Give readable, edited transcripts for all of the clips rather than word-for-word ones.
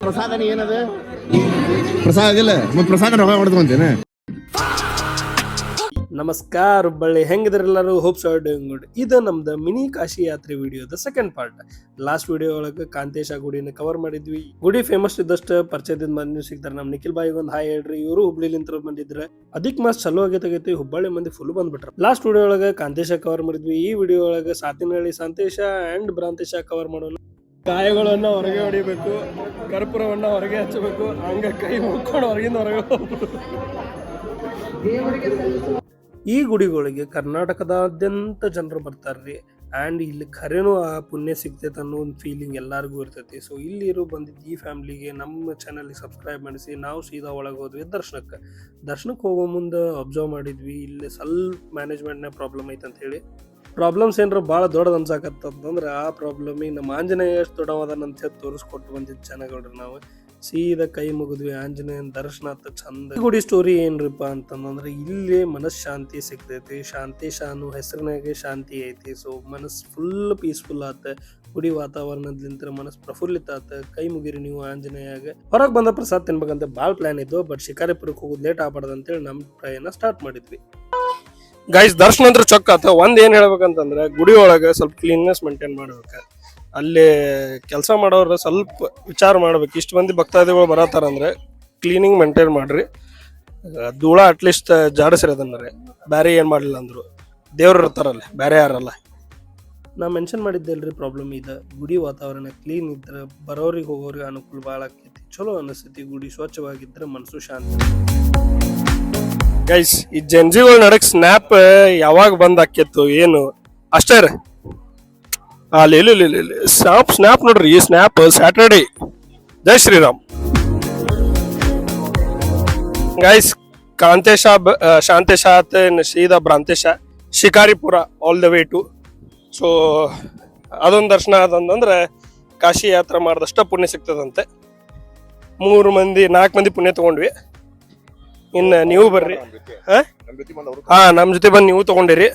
ಪ್ರಸಾದ ಏನದು ಪ್ರಸಾದ ಇಲ್ಲ ಮತ್ತೆ ಪ್ರಸಾದ ರೊಕ್ಕ ಹೊಡೆದ್ಕೊಂತೇನೆ. ನಮಸ್ಕಾರ ಹುಬ್ಬಳ್ಳಿ, ಹೆಂಗಿದ್ರೆಲ್ಲರೂ ಹೋಪ್ಸ್ ಆರ್ ಡೂಯಿಂಗ್ ಗುಡ್. ಇದು ನಮ್ದು ಮಿನಿ ಕಾಶಿ ಯಾತ್ರೆ ವಿಡಿಯೋದ ಸೆಕೆಂಡ್ ಪಾರ್ಟ್. ಲಾಸ್ಟ್ ವಿಡಿಯೋ ಒಳಗೆ ಕಾಂತೇಶ ಗುಡಿನ ಕವರ್ ಮಾಡಿದ್ವಿ. ಗುಡಿ ಫೇಮಸ್ ಇದ್ದಷ್ಟು ಪರಿಚಯದಿಂದ ಮಂದಿ ಸಿಗ್ತಾರೆ. ನಮ್ ನಿಖಿಲ್ ಬಾಯಿಗೆ ಒಂದು ಹಾಯ್ ಹೇಳ್ರಿ. ಇವರು ಹುಬ್ಳಿಲಿಂತ ಬಂದಿದ್ರೆ ಅದಿಕ್ ಮಾಸ್ ಚಲೋ ಆಗೈತಿ. ಹುಬ್ಬಳ್ಳಿ ಮಂದಿ ಫುಲ್ ಬಂದ್ಬಿಟ್ರ. ಲಾಸ್ಟ್ ವಿಡಿಯೋ ಒಳಗೆ ಕಾಂತೇಶ ಕವರ್ ಮಾಡಿದ್ವಿ. ಈ ವಿಡಿಯೋ ಒಳಗೆ ಸಾತಿನಹಳ್ಳಿ ಸಂತೇಶ ಅಂಡ್ ಭ್ರಾಂತೇಶ ಕವರ್ ಮಾಡೋಣ. ಗಾಯಗಳನ್ನ ಹೊರಗೆ ಹೊಡಿಬೇಕು, ಕರ್ಪೂರವನ್ನ ಹೊರಗೆ ಹಚ್ಚಬೇಕು, ಹಂಗ ಕೈ ಮುಕ್ಕೊಂಡು ಹೊರಗಿಂದ ಹೊರಗೆ ಹೋಗ್ಬೇಕು. ಈ ಗುಡಿಗಳಿಗೆ ಕರ್ನಾಟಕದಾದ್ಯಂತ ಜನರು ಬರ್ತಾರ್ರಿ. ಆ್ಯಂಡ್ ಇಲ್ಲಿ ಖರೇನೂ ಆ ಪುಣ್ಯ ಸಿಗ್ತೈತೆ ಅನ್ನೋ ಒಂದು ಫೀಲಿಂಗ್ ಎಲ್ಲರಿಗೂ ಇರ್ತೈತಿ. ಸೊ ಇಲ್ಲಿರೋ ಬಂದಿದ್ದು ಈ ಫ್ಯಾಮ್ಲಿಗೆ ನಮ್ಮ ಚಾನಲ್ಗೆ ಸಬ್ಸ್ಕ್ರೈಬ್ ಮಾಡಿಸಿ ನಾವು ಸೀದಾ ಒಳಗೆ ಹೋದ್ವಿ ದರ್ಶನಕ್ಕೆ ಹೋಗೋ ಮುಂದೆ ಅಬ್ಸರ್ವ್ ಮಾಡಿದ್ವಿ ಇಲ್ಲಿ ಸ್ವಲ್ಪ ಮ್ಯಾನೇಜ್ಮೆಂಟ್ನ ಪ್ರಾಬ್ಲಮ್ ಐತೆ ಅಂತ ಹೇಳಿ. ಪ್ರಾಬ್ಲಮ್ಸ್ ಏನಾರ ಭಾಳ ದೊಡ್ಡದು ಅನ್ಸಾಕತ್ತಂದ್ರೆ ಆ ಪ್ರಾಬ್ಲಮಿಗೆ ನಮ್ಮ ಆಂಜನೇಯ ಎಷ್ಟು ದೊಡ್ಡವಾದನಂತ ಹೇಳಿ ತೋರಿಸ್ಕೊಟ್ಟು ಬಂದಿದ್ದು ಜನಗಳ್ರಿ. ನಾವು ಸೀದಾ ಕೈ ಮುಗಿದ್ವಿ, ಆಂಜನೇಯನ ದರ್ಶನ ಆತ ಚಂದ. ಗುಡಿ ಸ್ಟೋರಿ ಏನ್ರಿಪ್ಪ ಅಂತಂದ್ರೆ ಇಲ್ಲಿ ಮನಃಶಾಂತಿ ಸಿಗ್ತೈತಿ. ಶಾಂತೇಶ ಅನ್ನೋ ಹೆಸರಿನಾಗೆ ಶಾಂತಿ ಐತಿ. ಸೊ ಮನಸ್ಸು ಫುಲ್ ಪೀಸ್ಫುಲ್ ಆತ. ಗುಡಿ ವಾತಾವರಣದ್ಲಿಂತ ಮನಸ್ಸು ಪ್ರಫುಲ್ಲಿತ ಆತ. ಕೈ ಮುಗಿರಿ ನೀವು ಆಂಜನೇಯಾಗ. ಹೊರಗೆ ಬಂದ ಪ್ರಸಾದ ತಿನ್ಬೇಕಂತ ಭಾಳ ಪ್ಲಾನ್ ಇತ್ತು. ಬಟ್ ಶಿಕಾರಿಪುರಕ್ಕೆ ಹೋಗೋದು ಲೇಟ್ ಆಗ್ಬಾರ್ದು ಅಂತೇಳಿ ನಮ್ಮ ಪ್ರಯಾಣ ಸ್ಟಾರ್ಟ್ ಮಾಡಿದ್ವಿ. ಗೈಸ್ ದರ್ಶನ ಅಂದ್ರೆ ಚೊಕ್ಕ ಆತ. ಒಂದ್ ಏನ್ ಹೇಳ್ಬೇಕಂತಂದ್ರೆ ಗುಡಿ ಒಳಗೆ ಸ್ವಲ್ಪ ಕ್ಲೀನ್ನೆಸ್ ಮೇಂಟೈನ್ ಮಾಡ್ಬೇಕು. ಅಲ್ಲಿ ಕೆಲಸ ಮಾಡೋರು ಸ್ವಲ್ಪ ವಿಚಾರ ಮಾಡ್ಬೇಕು. ಇಷ್ಟು ಮಂದಿ ಭಕ್ತಾದಿಗಳು ಬರತ್ತಾರಂದ್ರೆ ಕ್ಲೀನಿಂಗ್ ಮೇಂಟೈನ್ ಮಾಡ್ರಿ. ಧೂಳ ಅಟ್ಲೀಸ್ಟ್ ಜಾಡಿಸ್ರಿ ಅದನ್ನ. ಬೇರೆ ಏನು ಮಾಡಲಿಲ್ಲ ಅಂದ್ರು ದೇವ್ರು ಇರ್ತಾರಲ್ಲ, ಬೇರೆ ಯಾರಲ್ಲ. ನಾ ಮೆನ್ಷನ್ ಮಾಡಿದ್ದೆಲ್ರಿ ಪ್ರಾಬ್ಲಮ್ ಇದೆ. ಗುಡಿ ವಾತಾವರಣ ಕ್ಲೀನ್ ಇದ್ರೆ ಬರೋರಿಗೆ ಹೋಗೋರಿಗೆ ಅನುಕೂಲ ಭಾಳ ಆಕೈತಿ. ಚಲೋ ಅನಿಸ್ತೈತಿ. ಗುಡಿ ಸ್ವಚ್ಛವಾಗಿದ್ರೆ ಮನಸ್ಸು ಶಾಂತಿ. ಗೈಸ್ ಈ ಜಂಜಿಗಳು ನಡಕ್ ಸ್ನ್ಯಾಪ್ ಯಾವಾಗ ಬಂದ್ ಆಕೇತು ಏನು ಅಷ್ಟೇ ರೀ. ಸ್ನ್ಯಾಪ್ ನೋಡ್ರಿ. ಈ snap Saturday. Jai Shriram. Guys Kantesha Shantesha ಆತ ಸೀದಾ Bhrantesha Shikaripura all the way to. So ಅದೊಂದು ದರ್ಶನ ಆದಂದ್ರೆ ಕಾಶಿ ಯಾತ್ರೆ ಮಾಡಿದಷ್ಟ ಪುಣ್ಯ ಸಿಗ್ತದಂತೆ. 4 ಮಂದಿ ಪುಣ್ಯ ತಗೊಂಡ್ವಿ. ಇನ್ನು ನೀವು ಬರ್ರಿ. ನಮ್ಮ ಜೊತೆ ಬಂದು ನೀವು ತಗೊಂಡಿರಿ.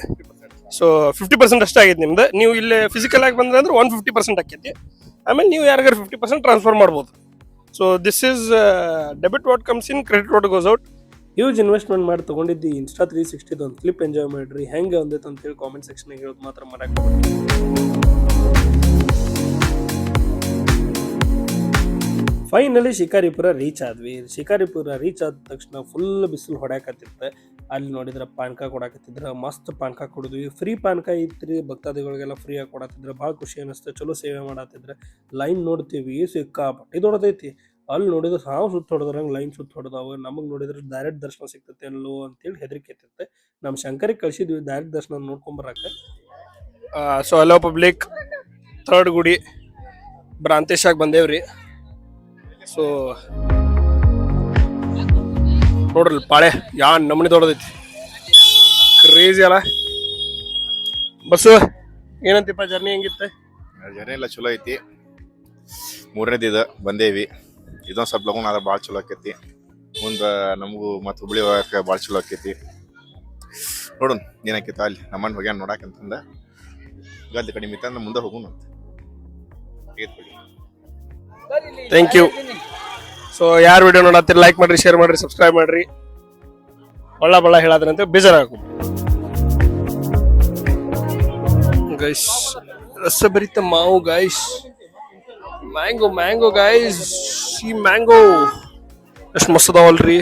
ಸೊ 50% ಅಷ್ಟೇ ಆಗೈತಿ ನಿಮ್ದು. ನೀವು ಇಲ್ಲಿ ಫಿಸಿಕಲ್ ಆಗಿ ಬಂದ್ರೆ ಅಂದ್ರೆ 150% ಆಕೈತಿ. ಆಮೇಲೆ ನೀವು ಯಾರಿಗಾರು 50% ಟ್ರಾನ್ಸ್ಫರ್ ಮಾಡ್ಬೋದು. So this is debit what comes in, credit what goes out. Huge investment ಮಾಡಿ ತಗೊಂಡಿದ್ದು ಇನ್ಸ್ಟಾ 360 ಒಂದು ಕ್ಲಿಪ್ ಎಂಜಾಯ್ ಮಾಡ್ರಿ. ಹೆಂಗೆ ಒಂದೈತೆ ಅಂತ ಹೇಳಿ ಕಾಮೆಂಟ್ ಸೆಕ್ಷನ್ ಹೇಳೋದು ಮಾತ್ರ ಮರೆಯಕ್ಕೆ. ಫೈನಲಿ ಶಿಕಾರಿಪುರ ರೀಚ್ ಆದ್ವಿ. ಶಿಕಾರಿಪುರ ರೀಚ್ ಆದ ತಕ್ಷಣ ಫುಲ್ ಬಿಸಿಲು ಹೊಡ್ಯಾಕತ್ತಿತ್ತು. ಅಲ್ಲಿ ನೋಡಿದ್ರೆ ಪಾನ್ಕ ಕೊಡಾಕತ್ತಿದ್ರ. ಮಸ್ತ್ ಪಾನ್ಕ ಕೊಡಿದ್ವಿ. ಫ್ರೀ ಪಾನ್ಕ ಇತ್ರಿ. ಭಕ್ತಾದಿಗಳಿಗೆಲ್ಲ ಫ್ರೀ ಆಗಿ ಕೊಡತ್ತಿದ್ರೆ ಭಾಳ ಖುಷಿ ಅನಿಸ್ತು. ಚಲೋ ಸೇವೆ ಮಾಡತ್ತಿದ್ರೆ. ಲೈನ್ ನೋಡ್ತೀವಿ ಸಿಕ್ಕಾಪಟ್ಟಿ ದೊಡ್ಡದೈತಿ. ಅಲ್ಲಿ ನೋಡಿದ್ರೆ ಸಾವು ಸುತ್ತ ಹೊಡೆದ್ರಂಗೆ ಲೈನ್ ಸುತ್ತ ಹೊಡೆದವು. ನಮಗೆ ನೋಡಿದ್ರೆ ಡೈರೆಕ್ಟ್ ದರ್ಶನ ಸಿಗ್ತೈತೆ ಅಲ್ಲೋ ಅಂತೇಳಿ ಹೆದರಿಕೆ ಇರ್ತೈತೆ. ನಮ್ಮ ಶಂಕರಿಗೆ ಕಳಿಸಿದ್ವಿ ಡೈರೆಕ್ಟ್ ದರ್ಶನ ನೋಡ್ಕೊಂಬರಕ್ಕೆ. ಸೊ ಹಲೋ ಪಬ್ಲಿಕ್, 3rd ಗುಡಿ ಭ್ರಾಂತೇಶಾಗ ಬಂದೇವ್ರಿ. ಸೊ ನೋಡ್ರಿ ಪಾಳೆ ಯಾ ನಮ್ಮನಿ ದೊಡ್ಡದೈತಿ. ಕ್ರೇಜಿ ಅಲ್ಲ. ಬಸ್ಸು ಏನಂತಿಪ್ಪ ಜರ್ನಿ ಹೆಂಗಿತ್ತು? ಜರ್ನಿ ಎಲ್ಲ ಚಲೋ ಐತಿ. 3ನೇದು ಬಂದೇವಿ. ಇದೊಂದು ಸ್ವಲ್ಪ ಲಗೂನ್ ಆದ್ರೆ ಭಾಳ ಚಲೋ ಆಕೈತಿ. ಮುಂದೆ ನಮಗೂ ಮತ್ತು ಹುಬ್ಳಿ ಹೋಗಕ್ಕೆ ಭಾಳ ಚಲೋ ಆಕೈತಿ. ನೋಡೋಣ ಏನಾಕೈತ. ಅಲ್ಲಿ ನಮ್ಮನ್ನ ಹೋಗ್ಯಾನ ನೋಡಾಕಂತಂದ ಗದ್ದೆ ಕಡಿಮೆ ಇತ್ತ ಅಂದ್ರೆ ಮುಂದೆ ಹೋಗೋಣ ಅಂತ. Thank you. ಸೊ ಯಾರು ವಿಡಿಯೋ ನೋಡತ್ತೀರಿ ಲೈಕ್ ಮಾಡ್ರಿ, ಶೇರ್ ಮಾಡ್ರಿ, ಸಬ್ಸ್ಕ್ರೈಬ್ ಮಾಡ್ರಿ. ಬಳ್ಳ ಹೇಳಾದ್ರಂತೆ ಬೇಜಾರಾಗು ಗೈಸ್. ರಸಭರಿತ ಮಾವು ಗೈಸ್. Mango guys. ಈ ಮ್ಯಾಂಗೋ ಎಷ್ಟು ಮಸ್ತ್ ಅದಾವಲ್ರಿ.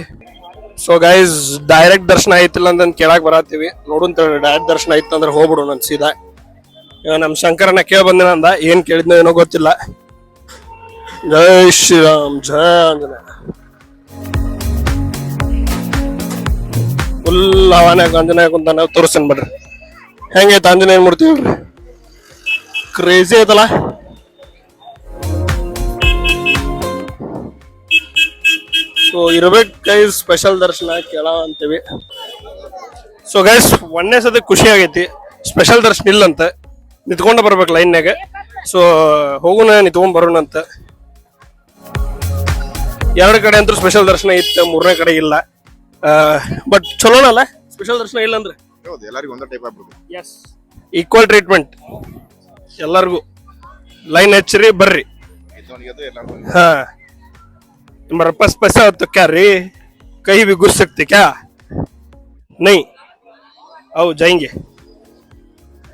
ಸೊ ಗೈಸ್ ಡೈರೆಕ್ಟ್ ದರ್ಶನ ಐತಿಲ್ಲ ಅಂತ ಕೇಳಕ್ ಬರತ್ತೀವಿ. ನೋಡುನ್ ಡೈರೆಕ್ಟ್ ದರ್ಶನ ಐತಿ ಅಂದ್ರೆ ಹೋಗ್ಬಿಡು ನನ್ ಸೀದಾ. ನಮ್ಮ ಶಂಕರನ್ನ ಕೇಳಿ ಬಂದಿನ ಅಂದ. ಏನ್ ಕೇಳಿದ್ನೋ ಏನೋ ಗೊತ್ತಿಲ್ಲ. ಜೈ ಶ್ರೀರಾಮ್, ಜಯ ಆಂಜನೇಯ. ಫುಲ್ ಹವಾನ್ಯಾಗ ಆಂಜನೇಯ ಕುಂತ ನಾವು ತೋರಿಸ್ತೇನೆ ಬಿಡ್ರಿ. ಹೆಂಗೈತೆ ಆಂಜನೇಯ ಮೂರ್ತಿ ಹೇಳ್ರಿ. ಕ್ರೇಜಿ ಐತಲ್ಲ. ಸೊ ಇರ್ಬೇಕು ಗೈಸ್ ಸ್ಪೆಷಲ್ ದರ್ಶನ ಕೇಳ ಅಂತೀವಿ. ಸೊ ಗೈಸ್ ಒಂದೇ ಸತಿ ಖುಷಿ ಆಗೈತಿ. ಸ್ಪೆಷಲ್ ದರ್ಶನ ಇಲ್ಲಂತ ನಿಂತ್ಕೊಂಡ ಬರ್ಬೇಕು ಲೈನ್ಯಾಗ. ಸೊ ಹೋಗುನ ನಿಂತ್ಕೊಂಡ್ ಬರೋಣ ಅಂತ. 2 ಕಡೆ ಅಂತೂ ಸ್ಪೆಷಲ್ ದರ್ಶನ ಇತ್ತು, 3ನೇ ಕಡೆ ಇಲ್ಲ. ಬಟ್ ಚಲೋನಲ್ಲ ಸ್ಪೆಷಲ್ ದರ್ಶನ ಇಲ್ಲ ಅಂದ್ರೆ. ಎಲ್ಲರಿಗೂ ಒಂದೇ ಟೈಪ್ ಆಗ್ಬಿಡುದು. ಎಸ್, ಈಕ್ವಲ್ ಟ್ರೀಟ್ಮೆಂಟ್ ಎಲ್ಲರಿಗೂ. ಲೈನ್ ಹಚ್ಚಿರಿ ಬರ್ರಿ. ಹಾ तुम्हारा पास पैसा हो तो क्या रे कहीं भी घुस सकते क्या नहीं आओ जाएंगे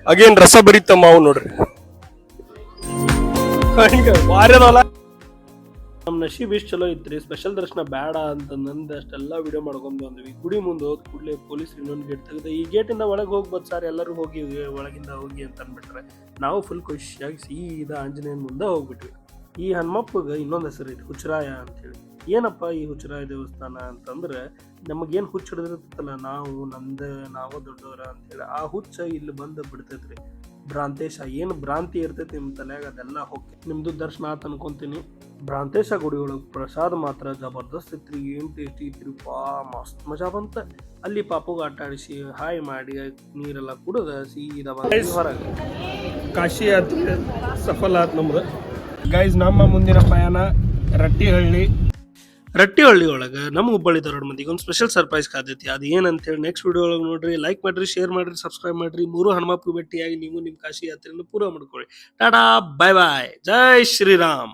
अगेन रसभरित ಮಾವು ನೋಡ್ರಿ ಬಾರ್ಯದಲ್ಲ ನಮ್ ನಶೀಬ್ ಇಷ್ಟ ಚಲೋ ಇತ್ರಿ ಸ್ಪೆಷಲ್ ದರ್ಶನ ಬೇಡ ಅಂತ ನಂದು ಅಷ್ಟೆಲ್ಲ ವಿಡಿಯೋ ಮಾಡ್ಕೊಂಡ್ ಬಂದ್ವಿ ಗುಡಿ ಮುಂದೆ ಹೋದ್ ಕೂಡಲೇ ಪೊಲೀಸ್ ಇನ್ನೊಂದು ಗೇಟ್ ತೆಗೆದು ಈ ಗೇಟಿಂದ ಒಳಗೆ ಹೋಗ್ಬೋದು ಸರ್ ಎಲ್ಲರೂ ಹೋಗಿ ಒಳಗಿಂದ ಹೋಗಿ ಅಂತ ಅಂದ್ಬಿಟ್ರೆ ನಾವು ಫುಲ್ ಖುಷಿಯಾಗಿ ಸೀದಾ ಆಂಜನೇಯನ ಮುಂದೆ ಹೋಗ್ಬಿಟ್ವಿ. ಈ ಹನುಮಪ್ಪಗೆ ಇನ್ನೊಂದು ಹೆಸರು ಐತಿ ಹುಚ್ಚರಾಯ ಅಂತೇಳಿ. ಏನಪ್ಪ ಈ ಹುಚ್ಚರಾಯ ದೇವಸ್ಥಾನ ಅಂತಂದ್ರೆ ನಮಗೇನು ಹುಚ್ಚ ಹಿಡಿದಿರ್ತಲ್ಲ ನಾವು ದೊಡ್ಡವರ ಅಂತೇಳಿ ಆ ಹುಚ್ಚ ಇಲ್ಲಿ ಬಂದು ಬಿಡ್ತೈತ್ರಿ. ಭ್ರಾಂತೇಶ ಏನು ಭ್ರಾಂತಿ ಇರ್ತೈತಿ ನಿಮ್ಮ ತಲೆಯಾಗ ಅದೆಲ್ಲ ಹೋಗಿ ನಿಮ್ದು ದರ್ಶನ ಆತ ಅನ್ಕೊಂತೀನಿ. ಭ್ರಾಂತೇಶ ಗುಡಿ ಒಳಗೆ ಪ್ರಸಾದ ಮಾತ್ರ ಜಬರ್ದಸ್ತ್ ಇತ್ರಿ, ಏನು ಟೇಸ್ಟಿ ಇತ್ರಿ, ಮಸ್ತ್ ಮಜಾ ಬಂತ. ಅಲ್ಲಿ ಪಾಪುಗ ಆಟ ಆಡಿಸಿ ಹಾಯ್ ಮಾಡಿ ನೀರೆಲ್ಲ ಕುಡಿದ ಸೀದಾ ಹೊರಗೆ ಕಾಶಿ ಯಾತ್ರೆ ಸಫಲ ಆತ್ ನಮ್ದು. ಗೈಸ್ ನಮ್ಮ ಮುಂದಿನ ಪಯಣ ರಟ್ಟಿಹಳ್ಳಿ ಒಳಗೆ ನಮ್ಮ ಹುಬ್ಬಳ್ಳಿ ಧಾರವಾಡ ಮಂದಿಗೆ ಒಂದು ಸ್ಪೆಷಲ್ ಸರ್ಪ್ರೈಸ್ ಕಾದೈತಿ. ಅದು ಏನಂತೇಳಿ ನೆಕ್ಸ್ಟ್ ವಿಡಿಯೋ ಒಳಗೆ ನೋಡ್ರಿ. ಲೈಕ್ ಮಾಡ್ರಿ, ಶೇರ್ ಮಾಡ್ರಿ, ಸಬ್ಸ್ಕ್ರೈಬ್ ಮಾಡ್ರಿ. 3 ಹನುಮಪ್ಪಗೆ ಭೇಟಿಯಾಗಿ ನೀವು ನಿಮ್ಮ ಕಾಶಿ ಯಾತ್ರೆಯನ್ನು ಪೂರ ಮಾಡ್ಕೊಳ್ಳಿ. ಟಾಟಾ, ಬಾಯ್ ಬಾಯ್, ಜೈ ಶ್ರೀರಾಮ್.